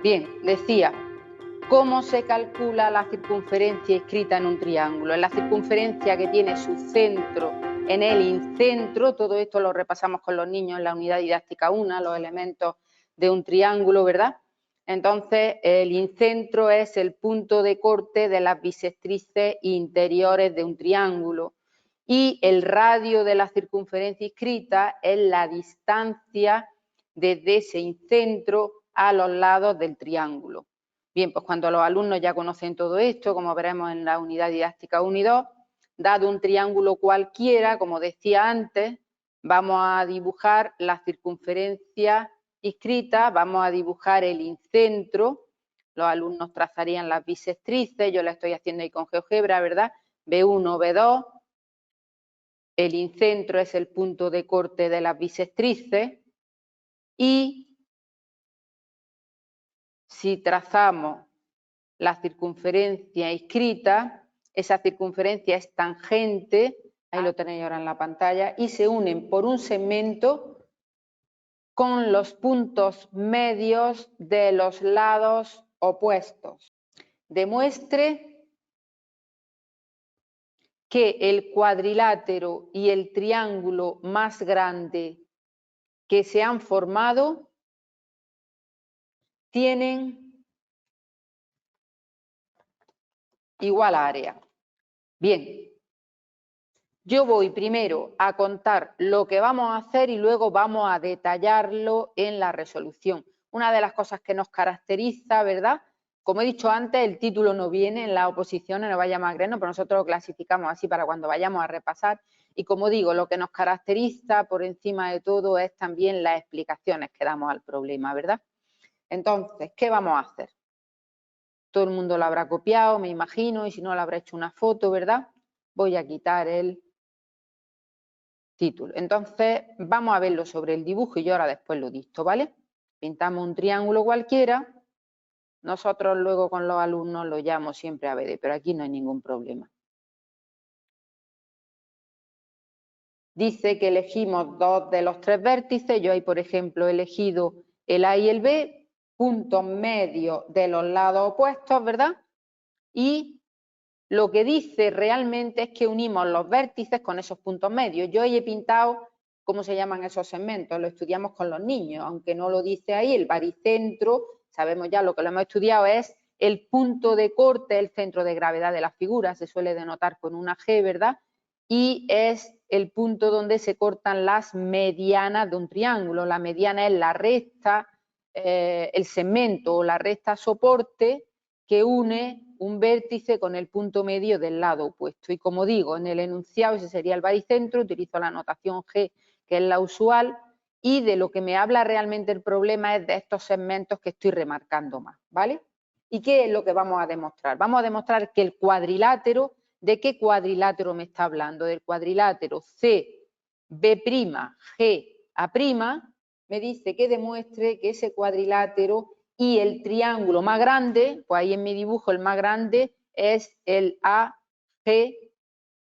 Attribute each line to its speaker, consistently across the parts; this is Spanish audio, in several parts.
Speaker 1: Bien, decía, ¿cómo se calcula la circunferencia escrita en un triángulo? Es la circunferencia que tiene su centro en el incentro. Todo esto lo repasamos con los niños en la unidad didáctica 1, los elementos de un triángulo, ¿verdad? Entonces, el incentro es el punto de corte de las bisectrices interiores de un triángulo y el radio de la circunferencia inscrita es la distancia desde ese incentro a los lados del triángulo. Bien, pues cuando los alumnos ya conocen todo esto, como veremos en la unidad didáctica 1 y 2, dado un triángulo cualquiera, como decía antes, vamos a dibujar la circunferencia inscrita, vamos a dibujar el incentro, los alumnos trazarían las bisectrices, yo la estoy haciendo ahí con GeoGebra, ¿verdad? B1, B2, el incentro es el punto de corte de las bisectrices y si trazamos la circunferencia inscrita, esa circunferencia es tangente, ahí lo tenéis ahora en la pantalla, y se unen por un segmento con los puntos medios de los lados opuestos. Demuestre que el cuadrilátero y el triángulo más grande que se han formado tienen igual área. Bien, yo voy primero a contar lo que vamos a hacer y luego vamos a detallarlo en la resolución. Una de las cosas que nos caracteriza, ¿verdad? Como he dicho antes, el título no viene en las oposiciones, no vaya más grano, pero nosotros lo clasificamos así para cuando vayamos a repasar. Y como digo, lo que nos caracteriza por encima de todo es también las explicaciones que damos al problema, ¿verdad? Entonces, ¿qué vamos a hacer? Todo el mundo lo habrá copiado, me imagino, y si no, le habrá hecho una foto, ¿verdad? Voy a quitar el título. Entonces, vamos a verlo sobre el dibujo y yo ahora después lo dicto, ¿vale? Pintamos un triángulo cualquiera. Nosotros luego con los alumnos lo llamo siempre ABD, pero aquí no hay ningún problema. Dice que elegimos dos de los tres vértices. Yo ahí, por ejemplo, he elegido el A y el B, puntos medios de los lados opuestos, ¿verdad? Y lo que dice realmente es que unimos los vértices con esos puntos medios. Yo ahí he pintado cómo se llaman esos segmentos, lo estudiamos con los niños, aunque no lo dice ahí, el baricentro, sabemos ya lo que lo hemos estudiado, es el punto de corte, el centro de gravedad de la figura, se suele denotar con una G, ¿verdad? Y es el punto donde se cortan las medianas de un triángulo. La mediana es la recta, el segmento o la recta soporte que une un vértice con el punto medio del lado opuesto. Y como digo, en el enunciado ese sería el baricentro, utilizo la notación G, que es la usual, y de lo que me habla realmente el problema es de estos segmentos que estoy remarcando más, ¿vale? ¿Y qué es lo que vamos a demostrar? Vamos a demostrar que el cuadrilátero, ¿de qué cuadrilátero me está hablando? Del cuadrilátero C, B', G, A', me dice que demuestre que ese cuadrilátero y el triángulo más grande, pues ahí en mi dibujo el más grande es el AGB,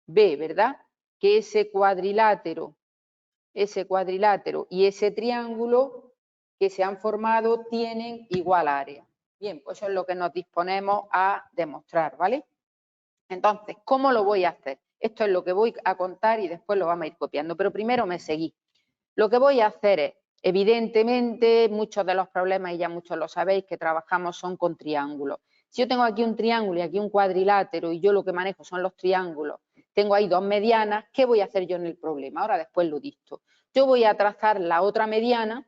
Speaker 1: ¿verdad? Que ese cuadrilátero y ese triángulo que se han formado tienen igual área. Bien, pues eso es lo que nos disponemos a demostrar, ¿vale? Entonces, ¿cómo lo voy a hacer? Esto es lo que voy a contar y después lo vamos a ir copiando, pero primero me seguí. Lo que voy a hacer es, evidentemente, muchos de los problemas, y ya muchos lo sabéis, que trabajamos son con triángulos. Si yo tengo aquí un triángulo y aquí un cuadrilátero y yo lo que manejo son los triángulos, tengo ahí dos medianas, ¿qué voy a hacer yo en el problema? Ahora después lo dicto. Yo voy a trazar la otra mediana,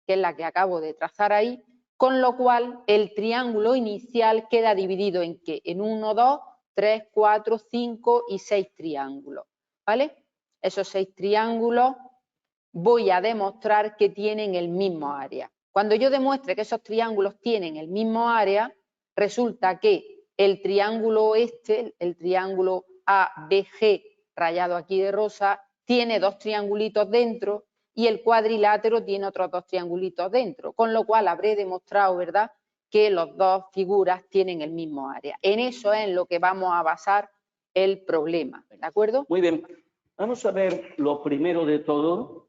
Speaker 1: que es la que acabo de trazar ahí, con lo cual el triángulo inicial queda dividido en ¿qué? En 1, 2, 3, 4, 5 y 6 triángulos, ¿vale? Esos 6 triángulos voy a demostrar que tienen el mismo área. Cuando yo demuestre que esos triángulos tienen el mismo área, resulta que el triángulo este, el triángulo ABG rayado aquí de rosa, tiene dos triangulitos dentro y el cuadrilátero tiene otros dos triangulitos dentro, con lo cual habré demostrado, ¿verdad?, que las dos figuras tienen el mismo área. En eso es en lo que vamos a basar el problema, ¿de acuerdo?
Speaker 2: Muy bien. Vamos a ver lo primero de todo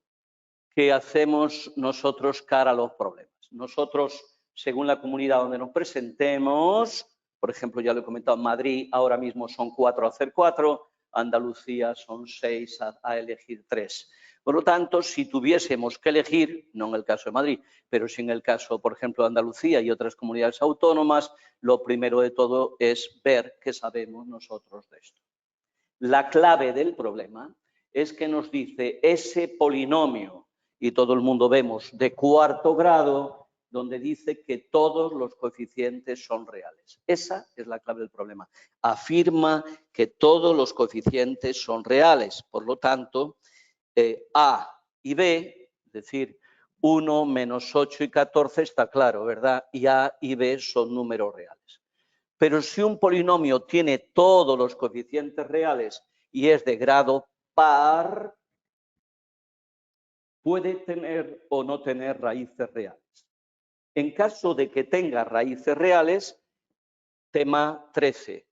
Speaker 2: que hacemos nosotros cara a los problemas. Nosotros según la comunidad donde nos presentemos, por ejemplo, ya lo he comentado, Madrid ahora mismo son 4 a hacer 4, Andalucía son 6 a elegir 3. Por lo tanto, si tuviésemos que elegir, no en el caso de Madrid, pero sí en el caso, por ejemplo, de Andalucía y otras comunidades autónomas, lo primero de todo es ver qué sabemos nosotros de esto. La clave del problema es que nos dice ese polinomio, y todo el mundo vemos, de cuarto grado, donde dice que todos los coeficientes son reales. Esa es la clave del problema. Afirma que todos los coeficientes son reales. Por lo tanto, A y B, es decir, 1 menos 8 y 14 está claro, ¿verdad? Y A y B son números reales. Pero si un polinomio tiene todos los coeficientes reales y es de grado par, puede tener o no tener raíces reales. En caso de que tenga raíces reales, tema 13.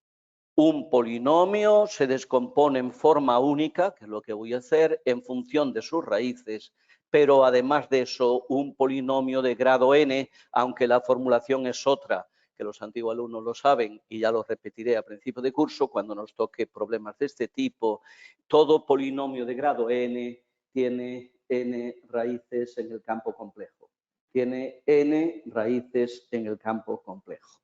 Speaker 2: Un polinomio se descompone en forma única, que es lo que voy a hacer, en función de sus raíces, pero además de eso, un polinomio de grado n, aunque la formulación es otra, que los antiguos alumnos lo saben y ya lo repetiré a principio de curso cuando nos toque problemas de este tipo, todo polinomio de grado n tiene n raíces en el campo complejo. Tiene n raíces en el campo complejo.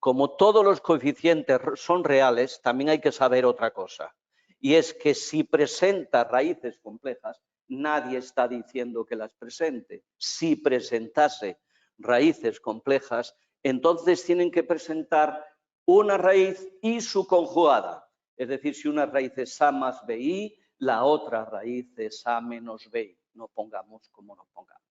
Speaker 2: Como todos los coeficientes son reales, también hay que saber otra cosa. Y es que si presenta raíces complejas, nadie está diciendo que las presente. Si presentase raíces complejas, entonces tienen que presentar una raíz y su conjugada. Es decir, si una raíz es A más BI, la otra raíz es A menos BI. No pongamos como no pongamos.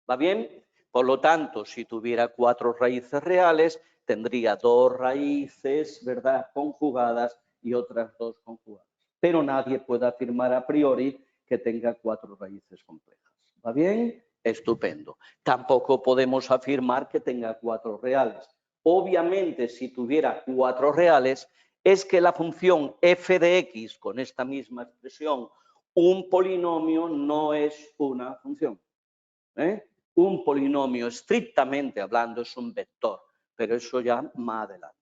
Speaker 2: ¿Va bien? Por lo tanto, si tuviera 4 raíces reales, tendría 2 raíces, ¿verdad?, conjugadas y otras 2 conjugadas. Pero nadie puede afirmar a priori que tenga 4 raíces complejas. ¿Va bien? Estupendo. Tampoco podemos afirmar que tenga 4 reales. Obviamente, si tuviera 4 reales, es que la función f de x, con esta misma expresión, un polinomio no es una función. Un polinomio, estrictamente hablando, es un vector, pero eso ya más adelante.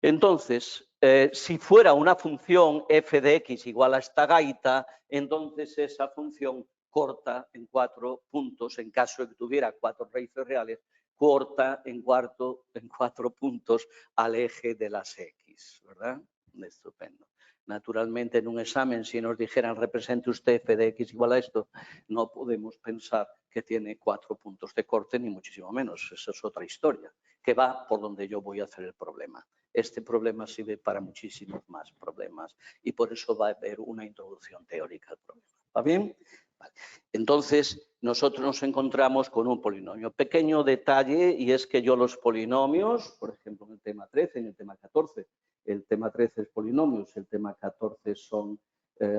Speaker 2: Entonces, si fuera una función f de x igual a esta gaita, entonces esa función corta en 4 puntos, en caso de que tuviera 4 raíces reales, corta en 4 puntos al eje de las x, ¿verdad? Estupendo. Naturalmente, en un examen, si nos dijeran represente usted f de x igual a esto, no podemos pensar que tiene 4 puntos de corte, ni muchísimo menos. Esa es otra historia, que va por donde yo voy a hacer el problema. Este problema sirve para muchísimos más problemas y por eso va a haber una introducción teórica al problema. ¿Va bien? Vale. Entonces, nosotros nos encontramos con un polinomio. Pequeño detalle, y es que yo los polinomios, por ejemplo, en el tema 13, en el tema 14, el tema 13 es polinomios, el tema 14 son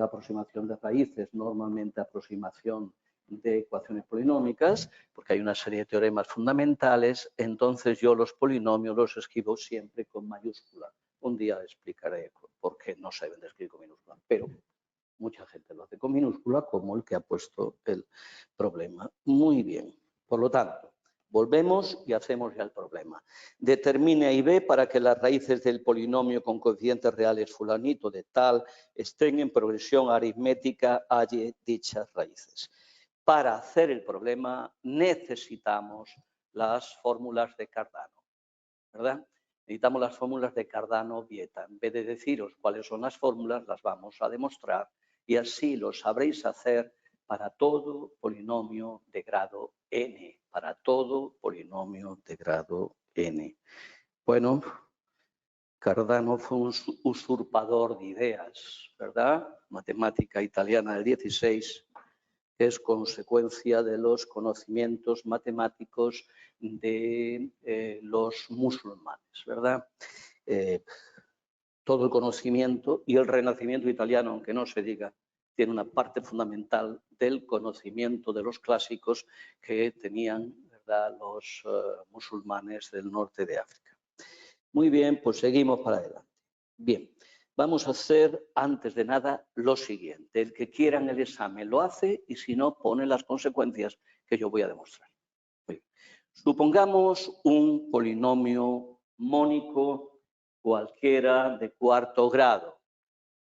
Speaker 2: aproximación de raíces, normalmente aproximación de ecuaciones polinómicas, porque hay una serie de teoremas fundamentales, entonces yo los polinomios los escribo siempre con mayúscula. Un día explicaré por qué no se deben de escribir con minúscula, pero mucha gente lo hace con minúscula, como el que ha puesto el problema. Muy bien. Por lo tanto, volvemos y hacemos ya el problema. Determine A y B para que las raíces del polinomio con coeficientes reales fulanito de tal estén en progresión aritmética, halle dichas raíces. Para hacer el problema necesitamos las fórmulas de Cardano, ¿verdad? Necesitamos las fórmulas de Cardano-Vieta. En vez de deciros cuáles son las fórmulas, las vamos a demostrar y así lo sabréis hacer para todo polinomio de grado n. Para todo polinomio de grado n. Bueno, Cardano fue un usurpador de ideas, ¿verdad? Matemática italiana del 16, que es consecuencia de los conocimientos matemáticos de los musulmanes, ¿verdad? Todo el conocimiento y el Renacimiento italiano, aunque no se diga, tiene una parte fundamental del conocimiento de los clásicos que tenían, ¿verdad?, los musulmanes del norte de África. Muy bien, pues seguimos para adelante. Bien, vamos a hacer antes de nada lo siguiente. El que quiera en el examen lo hace y si no, pone las consecuencias que yo voy a demostrar. Supongamos un polinomio mónico cualquiera de cuarto grado.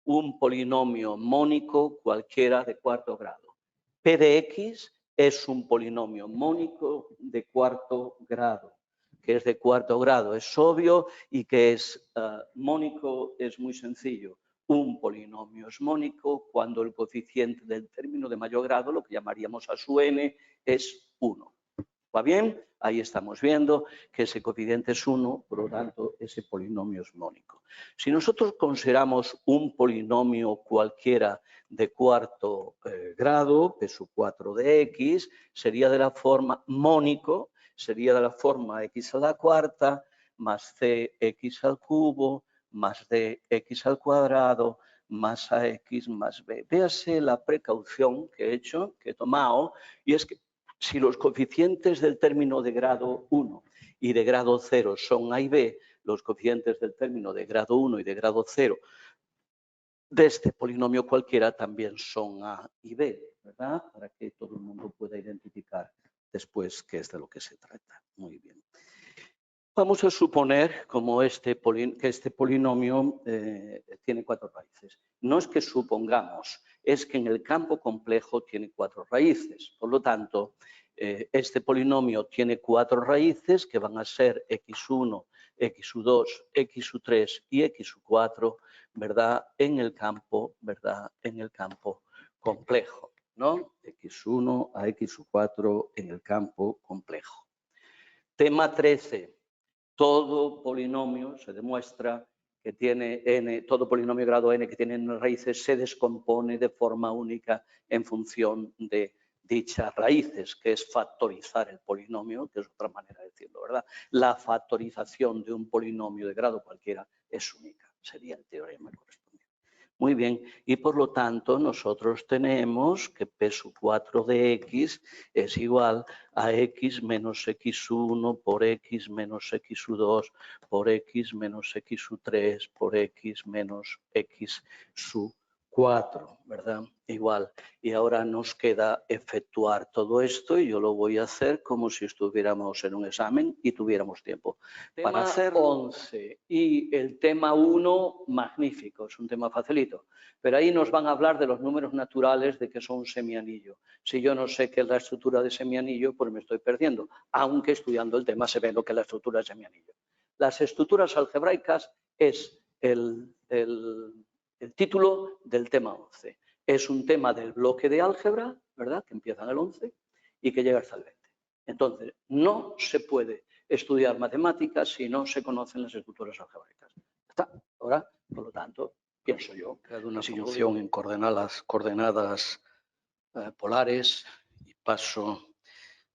Speaker 2: Un polinomio mónico cualquiera de cuarto grado. P de X es un polinomio mónico de cuarto grado. Que es de cuarto grado es obvio y que es mónico es muy sencillo. Un polinomio es mónico cuando el coeficiente del término de mayor grado, lo que llamaríamos a su n, es 1. ¿Va bien? Ahí estamos viendo que ese coeficiente es 1, por lo tanto, ese polinomio es mónico. Si nosotros consideramos un polinomio cualquiera de cuarto grado, P sub 4 de X, sería de la forma mónico, sería de la forma X a la cuarta más CX al cubo más DX al cuadrado más AX más B. Véase la precaución que he hecho, que he tomado, y es que si los coeficientes del término de grado 1 y de grado 0 son A y B, los coeficientes del término de grado 1 y de grado 0 de este polinomio cualquiera también son A y B, ¿verdad? Para que todo el mundo pueda identificar después qué es de lo que se trata. Muy bien. Vamos a suponer que este polinomio tiene 4 raíces. No es que supongamos, es que en el campo complejo tiene 4 raíces. Por lo tanto, este polinomio tiene 4 raíces que van a ser x1, x2, x3 y x4, ¿verdad? En el campo, ¿verdad? En el campo complejo, ¿no? x1 a x4 en el campo complejo. Tema 13. Todo polinomio se demuestra que tiene n, todo polinomio grado n que tiene n raíces se descompone de forma única en función de dichas raíces, que es factorizar el polinomio, que es otra manera de decirlo, ¿verdad? La factorización de un polinomio de grado cualquiera es única, sería el teorema correspondiente. Muy bien, y por lo tanto nosotros tenemos que P sub 4 de X es igual a X menos X1 por X menos X2 por X menos X3 por X menos X sub 4, ¿verdad? Igual. Y ahora nos queda efectuar todo esto y yo lo voy a hacer como si estuviéramos en un examen y tuviéramos tiempo. Para hacer 11 y el tema 1, magnífico, es un tema facilito. Pero ahí nos van a hablar de los números naturales de que son un semianillo. Si yo no sé qué es la estructura de semianillo, pues me estoy perdiendo. Aunque estudiando el tema se ve lo que es la estructura de semianillo. Las estructuras algebraicas es el título del tema 11. Es un tema del bloque de álgebra, ¿verdad? Que empieza en el 11 y que llega hasta el 20. Entonces, no se puede estudiar matemáticas si no se conocen las estructuras algebraicas. ¿Está? Ahora, por lo tanto, pienso yo. Creado una función en coordenadas polares y paso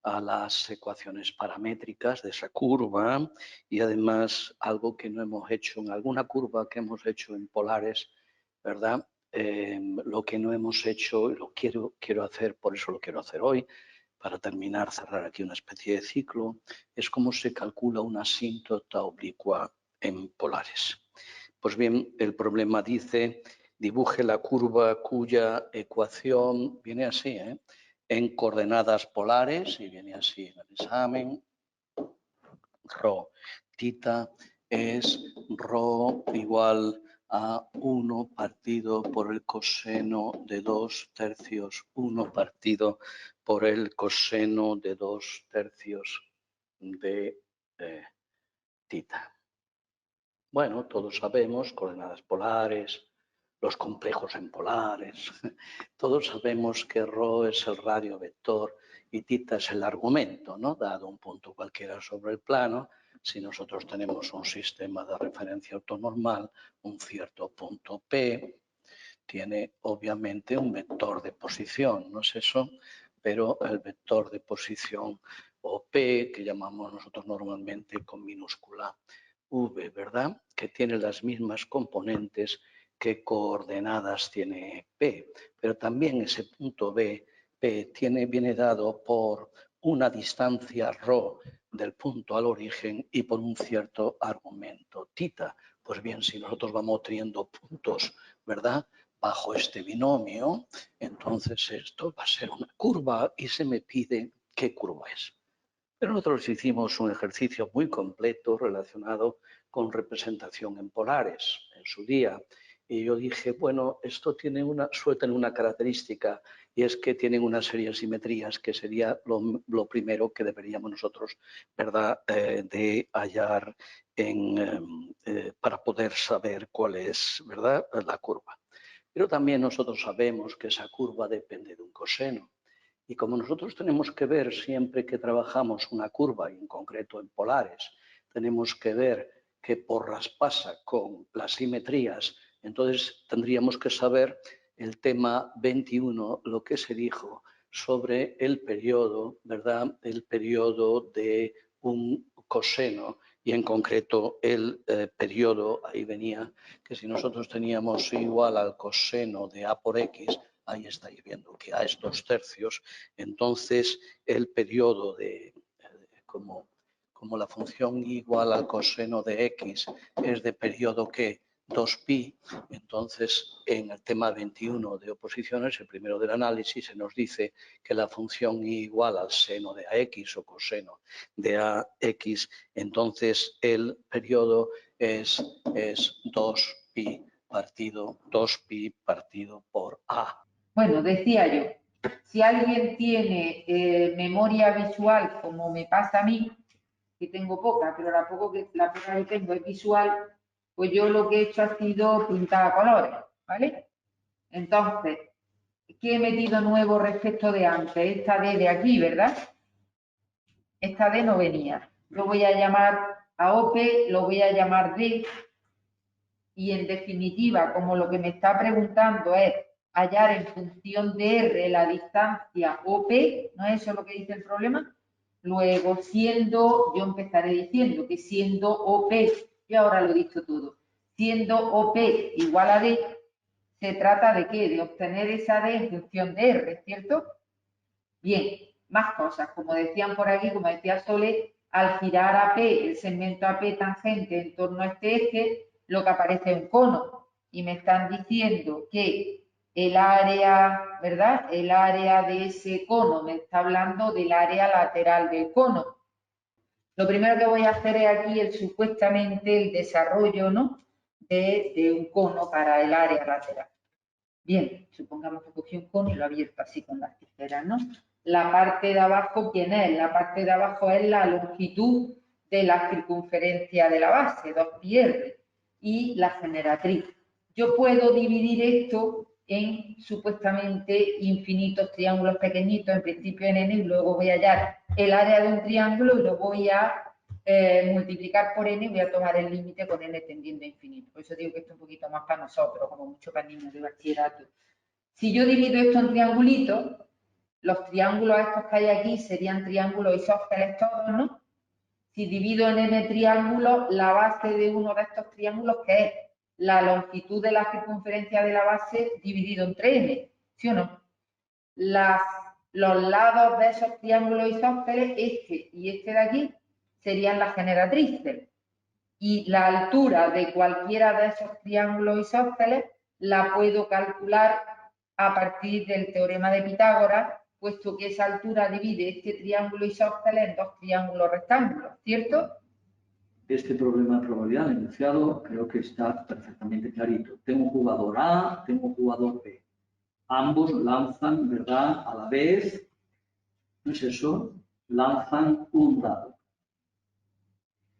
Speaker 2: a las ecuaciones paramétricas de esa curva y además algo que no hemos hecho en alguna curva que hemos hecho en polares, ¿verdad? Lo que no hemos hecho y lo quiero hacer, por eso lo quiero hacer hoy, para terminar, cerrar aquí una especie de ciclo, es cómo se calcula una asíntota oblicua en polares. Pues bien, el problema dice, dibuje la curva cuya ecuación viene así, en coordenadas polares, y viene así en el examen, rho tita es rho igual a 1 partido por el coseno de 2 tercios, 1 partido por el coseno de 2 tercios de tita. Bueno, todos sabemos, coordenadas polares, los complejos en polares, todos sabemos que rho es el radio vector y tita es el argumento, ¿no? Dado un punto cualquiera sobre el plano, si nosotros tenemos un sistema de referencia ortonormal, un cierto punto P tiene obviamente un vector de posición, ¿no es eso? Pero el vector de posición o P, que llamamos nosotros normalmente con minúscula V, ¿verdad? Que tiene las mismas componentes que coordenadas tiene P, pero también ese punto B, P, viene dado por una distancia ρ del punto al origen y por un cierto argumento tita. Pues bien, si nosotros vamos teniendo puntos, ¿verdad?, bajo este binomio, entonces esto va a ser una curva y se me pide qué curva es. Pero nosotros hicimos un ejercicio muy completo relacionado con representación en polares en su día. Y yo dije, bueno, esto suele tener una característica, y es que tienen una serie de simetrías que sería lo primero que deberíamos nosotros, ¿verdad?, de hallar para poder saber cuál es, ¿verdad?, la curva. Pero también nosotros sabemos que esa curva depende de un coseno. Y como nosotros tenemos que ver siempre que trabajamos una curva, y en concreto en polares, tenemos que ver qué porras pasa con las simetrías, entonces tendríamos que saber el tema 21, lo que se dijo sobre el periodo, ¿verdad?, el periodo de un coseno, y en concreto el periodo, ahí venía, que si nosotros teníamos igual al coseno de A por X, ahí estáis viendo que A es 2/3, entonces el periodo como la función igual al coseno de X es de periodo que 2pi, entonces en el tema 21 de oposiciones, el primero del análisis, se nos dice que la función igual al seno de AX o coseno de AX, entonces el periodo es 2pi partido por A.
Speaker 1: Bueno, decía yo, si alguien tiene memoria visual, como me pasa a mí, que tengo poca, pero la poca que tengo es visual, pues yo lo que he hecho ha sido pintar a colores, ¿vale? Entonces, ¿qué he metido nuevo respecto de antes? Esta D de aquí, ¿verdad? Esta D no venía. Lo voy a llamar a OP, lo voy a llamar D, y en definitiva, como lo que me está preguntando es hallar en función de R la distancia OP, ¿no es eso lo que dice el problema? Luego, yo empezaré diciendo que siendo OP, y ahora lo he dicho todo, siendo OP igual a D, se trata de ¿qué? De obtener esa D en función de R, ¿cierto? Bien, más cosas, como decían por aquí, como decía Sole, al girar AP, el segmento AP tangente en torno a este eje, lo que aparece es un cono. Y me están diciendo que el área, ¿verdad? El área de ese cono, me está hablando del área lateral del cono. Lo primero que voy a hacer es aquí supuestamente el desarrollo, ¿no?, de un cono para el área lateral. Bien, supongamos que cogí un cono y lo he abierto así con las tijeras, ¿no? La parte de abajo, ¿quién es? La parte de abajo es la longitud de la circunferencia de la base, 2πr, y la generatriz. Yo puedo dividir esto en supuestamente infinitos triángulos pequeñitos, en principio en n, y luego voy a hallar el área de un triángulo y lo voy a multiplicar por n, y voy a tomar el límite con n tendiendo a infinito. Por eso digo que esto es un poquito más para nosotros, como mucho para niños de bachillerato. Si yo divido esto en triangulitos, los triángulos estos que hay aquí serían triángulos isósceles todos, ¿no? Si divido en n triángulos, la base de uno de estos triángulos, que es la longitud de la circunferencia de la base dividido entre n, ¿sí o no? Los lados de esos triángulos isósceles, este y este de aquí, serían las generatrices. Y la altura de cualquiera de esos triángulos isósceles la puedo calcular a partir del teorema de Pitágoras, puesto que esa altura divide este triángulo isósceles en dos triángulos rectángulos, ¿cierto?
Speaker 3: Este problema de probabilidad enunciado creo que está perfectamente clarito. Tengo un jugador A, tengo un jugador B. Ambos lanzan, ¿verdad?, a la vez, ¿no es eso? Lanzan un dado.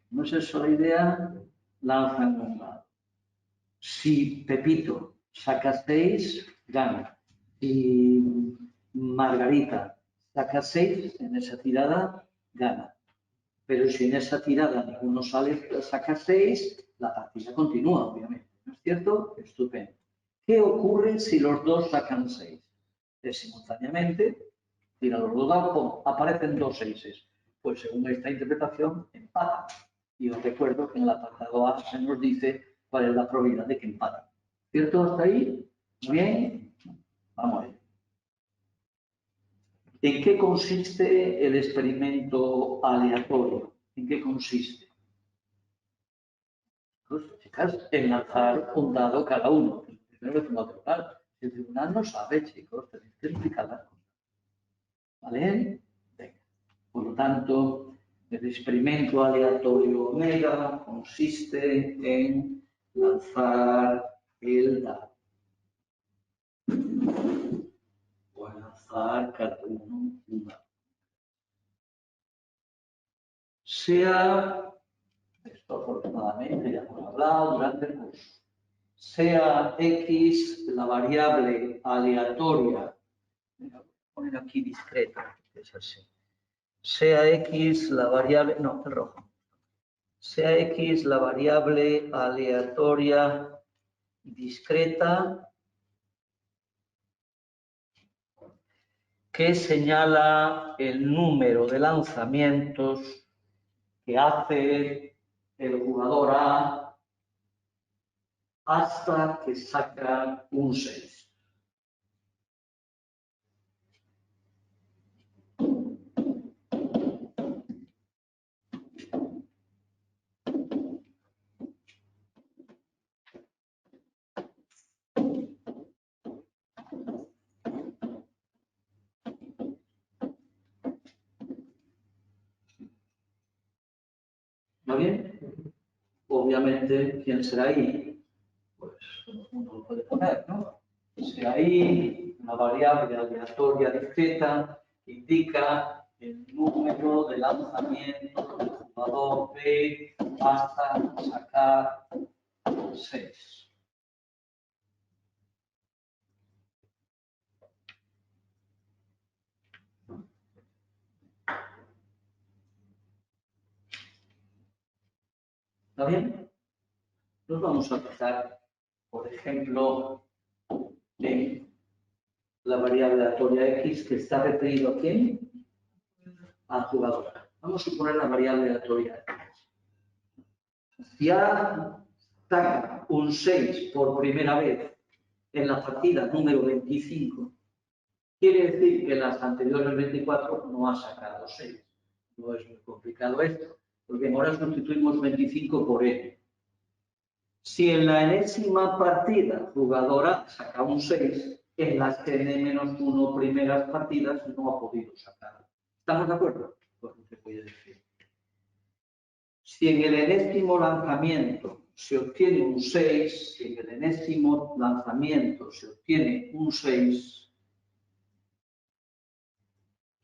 Speaker 3: ¿No es eso la idea? Lanzan un dado. Si Pepito saca 6, gana. Si Margarita saca 6 en esa tirada, gana. Pero si en esa tirada ninguno saca 6, la partida continúa, obviamente. ¿No es cierto? Estupendo. ¿Qué ocurre si los dos sacan 6? Simultáneamente, tiran los dos dados, aparecen 2 6. Pues según esta interpretación, empatan. Y os recuerdo que en el apartado A se nos dice cuál es la probabilidad de que empaten. ¿Cierto hasta ahí? Muy bien. Vamos a ver. ¿En qué consiste el experimento aleatorio? ¿En qué consiste? Pues, chicas, en lanzar un dado cada uno. Primero el tribunal. Si el tribunal no sabe, chicos, tenéis que explicar las cosas. ¿Vale? Venga. Por lo tanto, El experimento aleatorio omega consiste en lanzar el dado. O en lanzar cada uno un dado. Sea, esto afortunadamente ya hemos hablado durante el curso, sea X la variable aleatoria, voy a poner aquí discreta, es así. Sea X la variable, no, el rojo. Sea X la variable aleatoria discreta que señala el número de lanzamientos que hace el jugador A hasta que saca un 6. ¿Va bien? Obviamente, ¿quién será ahí? Pues uno lo puede poner, ¿no? Sea ahí una variable aleatoria discreta que indica el número de lanzamientos del jugador B hasta sacar 6. ¿Está bien? Nos vamos a fijar, por ejemplo, en la variable aleatoria X que está referido a quién? Al jugador. Vamos a suponer la variable aleatoria X. Si A saca un 6 por primera vez en la partida número 25, quiere decir que en las anteriores 24 no ha sacado 6. No es muy complicado esto, porque ahora sustituimos 25 por N. Si en la enésima partida jugadora saca un 6, en las N-1 primeras partidas no ha podido sacarlo. ¿Estamos de acuerdo? Pues lo que voy a decir. Si en el enésimo lanzamiento se obtiene un 6, si en el enésimo lanzamiento se obtiene un 6,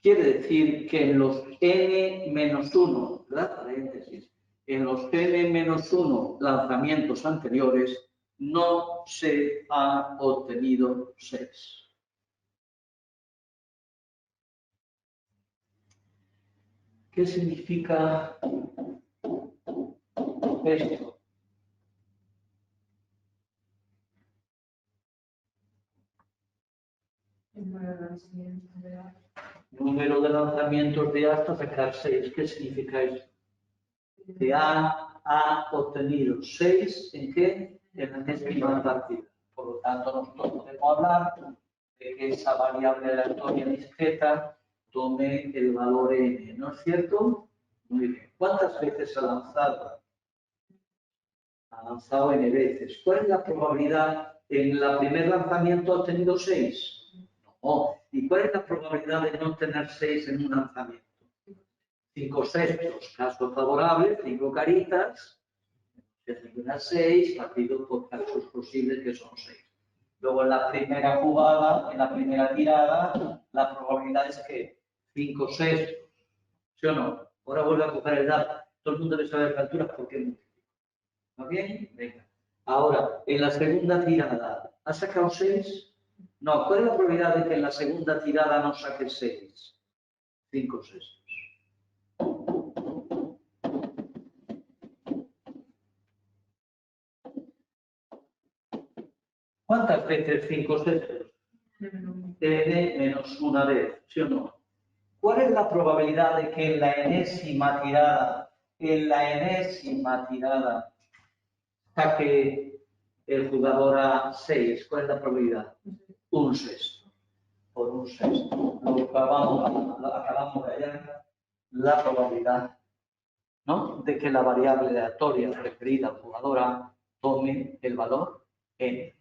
Speaker 3: quiere decir que en los N-1, ¿verdad? Paréntesis, en los N-1 lanzamientos anteriores no se ha obtenido 6. ¿Qué significa esto? Número de lanzamientos de hasta sacar 6. ¿Qué significa esto? Que A ha obtenido 6 ¿en qué? En la enésima partida. Por lo tanto, nosotros podemos hablar de que esa variable aleatoria discreta tome el valor n, ¿no es cierto? Muy bien. ¿Cuántas veces ha lanzado? Ha lanzado n veces. ¿Cuál es la probabilidad? En el primer lanzamiento ha obtenido 6. No. ¿Y cuál es la probabilidad de no tener 6 en un lanzamiento? 5 sextos, caso favorable, 5 caritas, que tenga 6, partido por casos posibles que son 6. Luego en la primera jugada, en la primera tirada, la probabilidad es que 5 sextos, ¿sí o no? Ahora vuelvo a coger el dato. Todo el mundo debe saber alturas porque es multiplico. ¿Va bien? Venga. Ahora, en la segunda tirada, ¿ha sacado 6? No, ¿cuál es la probabilidad de que en la segunda tirada no saque 6? 5 sextos. ¿Cuántas veces 5 sextos? N menos una vez, ¿sí o no? ¿Cuál es la probabilidad de que en la enésima tirada, saque el jugador a 6? ¿Cuál es la probabilidad? Un sexto. Por un sexto. Lo acabamos de hallar la probabilidad, ¿no? De que la variable aleatoria referida al jugador A tome el valor N.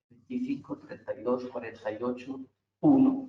Speaker 3: 25, 32, 48, 1.